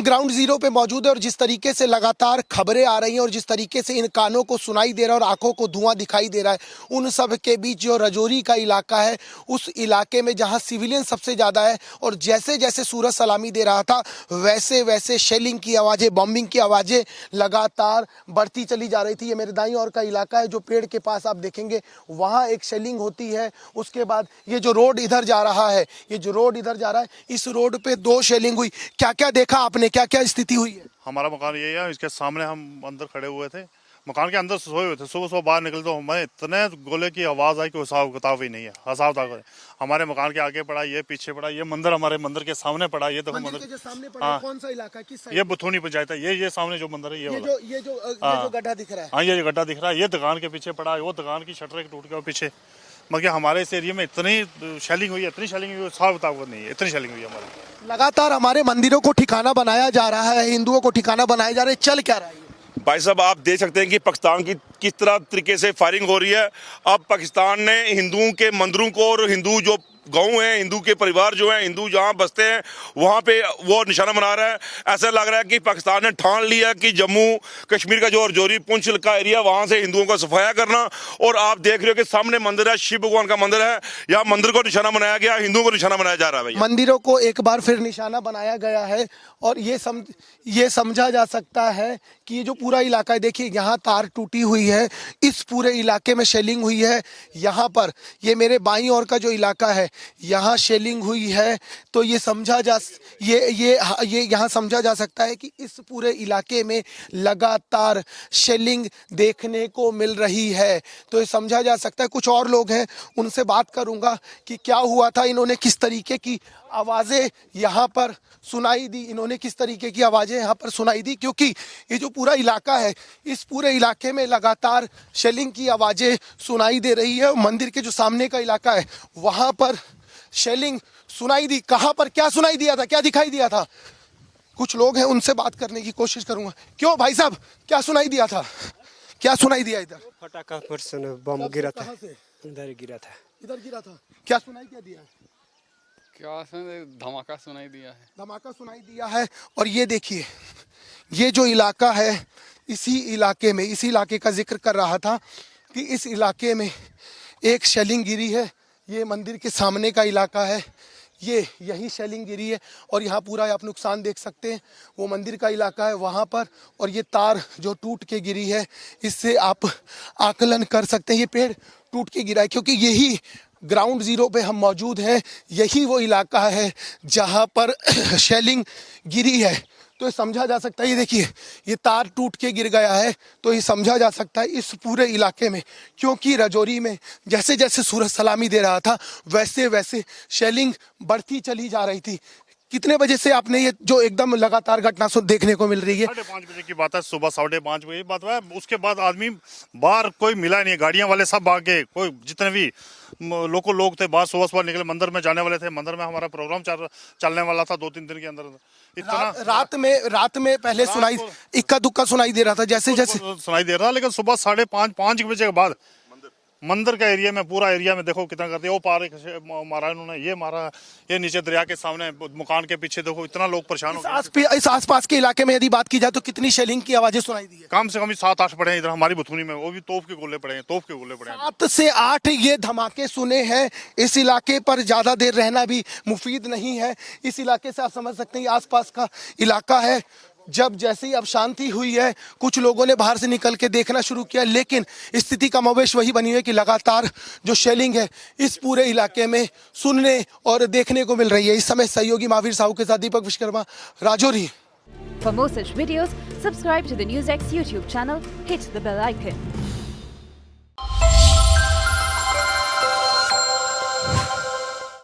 हम ground zero पे मौजूद है और जिस तरीके से लगातार खबरें आ रही हैं और जिस तरीके से इन कानों को सुनाई दे रहा है और आंखों को धुआं दिखाई दे रहा है, उन सब के बीच जो रजौरी का इलाका है, उस इलाके में जहां सिविलियन सबसे ज़्यादा है और जैसे जैसे सूरज सलामी दे रहा था वैसे वैसे शेलिंग की आवाज़ें, बॉम्बिंग की आवाज़ें लगातार बढ़ती चली जा रही थी। ये मेरे दाईं ओर का इलाका है, जो पेड़ के पास आप देखेंगे वहाँ एक शेलिंग होती है। उसके बाद ये जो रोड इधर जा रहा है, ये जो रोड इधर जा रहा है, इस रोड पे 2 शेलिंग हुई। क्या क्या देखा आपने, क्या क्या स्थिति हुई है? हमारा मकान यही है, इसके सामने हम अंदर खड़े हुए थे, मकान के अंदर सोए हुए थे। सुबह सुबह बाहर निकले तो हमें इतने गोले की आवाज़ आई कि हिसाब किताब ही नहीं है। हिसाब किताब हमारे मकान के आगे पड़ा, ये पीछे पड़ा, ये मंदिर हमारे मंदिर के सामने पड़ा। ये देखो मंदिर के सामने पड़ा, कौन सा इलाका है, किस साइड? ये बुथुनी पंचायत है। ये सामने जो मंदिर है ये जो गड्ढा दिख रहा है। हाँ, ये गड्ढा दिख रहा है। ये दुकान के पीछे पड़ा है, वो दुकान की शटर टूट गया पीछे। मगर हमारे इस एरिया में इतनी शेलिंग हुई है, इतनी शेलिंग हुई, हिसाब किताब नहीं है, इतनी शेलिंग हुई है हमारे। लगातार हमारे मंदिरों को ठिकाना बनाया जा रहा है, हिंदुओं को ठिकाना बनाया जा रहा है, चल क्या रहा है? भाई साहब, आप देख सकते हैं कि पाकिस्तान की किस तरह तरीके से फायरिंग हो रही है। अब पाकिस्तान ने हिंदुओं के मंदिरों को और हिंदू जो गाँव हैं, हिंदू के परिवार जो हैं, हिंदू जहाँ बसते हैं वहाँ पे वो निशाना बना रहा है। ऐसा लग रहा है कि पाकिस्तान ने ठान लिया कि जम्मू कश्मीर का जो रजौरी पुंछ का एरिया, वहाँ से हिंदुओं का सफाया करना। और आप देख रहे हो कि सामने मंदिर है, शिव भगवान का मंदिर है, यहाँ मंदिर को निशाना बनाया गया, हिंदुओं को निशाना बनाया जा रहा है। मंदिरों को एक बार फिर निशाना बनाया गया है और ये समझा जा सकता है कि ये जो पूरा इलाका है, देखिए यहाँ तार टूटी हुई है, इस पूरे इलाके में शेलिंग हुई है। यहाँ पर ये मेरे बाईं ओर का जो इलाका है, यहाँ शेलिंग हुई है। तो ये यहाँ समझा जा सकता है कि इस पूरे इलाके में लगातार शेलिंग देखने को मिल रही है। तो ये समझा जा सकता है। कुछ और लोग हैं, उनसे बात करूंगा कि क्या हुआ था, इन्होंने किस तरीके की आवाज़ें यहाँ पर सुनाई दी, इन्होंने किस तरीके की आवाज़ें यहाँ पर सुनाई दी, क्योंकि ये जो पूरा इलाका है, इस पूरे इलाके में लगातार शेलिंग की आवाज़ें सुनाई दे रही है। मंदिर के जो सामने का इलाका है वहाँ पर शेलिंग सुनाई दी। कहाँ पर क्या सुनाई दिया था, क्या दिखाई दिया था? कुछ लोग हैं, उनसे बात करने की कोशिश करूंगा। क्यों भाई साहब, क्या सुनाई दिया था, क्या सुनाई दिया? इधर फटाका पर बम गिरा था, इधर गिरा था, इधर गिरा था। क्या सुनाई क्या दिया? क्या धमाका सुनाई दिया है, धमाका सुनाई दिया है। और ये देखिए, ये जो इलाका है, इसी इलाके का जिक्र कर रहा था कि इस इलाके में एक शेलिंग गिरी है। ये मंदिर के सामने का इलाका है, यही शेलिंग गिरी है और यहाँ पूरा आप नुकसान देख सकते हैं। वो मंदिर का इलाका है वहाँ पर, और ये तार जो टूट के गिरी है, इससे आप आकलन कर सकते हैं ये पेड़ टूट के गिरा है, क्योंकि यही ग्राउंड जीरो पे हम मौजूद हैं। यही वो इलाका है जहाँ पर शेलिंग गिरी है। तो ये समझा जा सकता है, ये देखिए ये तार टूट के गिर गया है। तो ये समझा जा सकता है इस पूरे इलाके में, क्योंकि रजौरी में जैसे जैसे सूरज सलामी दे रहा था वैसे वैसे शेलिंग बढ़ती चली जा रही थी। कितने बजे से आपने ये जो एकदम लगातार घटना देखने को मिल रही है? 5:30 बजे की बात है, सुबह 5:30 बजे बात है। उसके बाद आदमी बाहर कोई मिला नहीं, गाड़ियां वाले सब भागे, कोई जितने भी लोग थे बाहर सुबह निकले, मंदिर में जाने वाले थे। मंदिर में हमारा प्रोग्राम चलने वाला था 2-3 दिन के अंदर। इतना रात में पहले सुनाई इक्का दुक्का सुनाई दे रहा था, जैसे सुनाई दे रहा, लेकिन सुबह 5:30 बजे के बाद मंदिर का एरिया में, पूरा एरिया में देखो कितना करते हैं। वो पार मारा इन्होंने, ये मारा, ये नीचे दरिया के सामने मकान के पीछे देखो, इतना लोग परेशान हो गए। इस आसपास के इलाके में यदि बात की जाए तो कितनी शेलिंग की आवाजें सुनाई दी है? कम से कम 7-8 पड़े हैं इधर हमारी बुथुनी में, वो भी तोप के गोले पड़े हैं, 7 से 8 ये धमाके सुने हैं। इस इलाके पर ज्यादा देर रहना भी मुफीद नहीं है। इस इलाके से आप समझ सकते हैं आसपास का इलाका है। जब जैसे ही अब शांति हुई है, कुछ लोगों ने बाहर से निकल के देखना शुरू किया, लेकिन स्थिति का मवेश वही बनी हुई है कि लगातार जो शेलिंग है इस पूरे इलाके में सुनने और देखने को मिल रही है। इस समय सहयोगी महावीर साहू के साथ दीपक Vishwakarma, Rajouri. For more such videos, subscribe to the NewsX YouTube channel, hit the bell icon.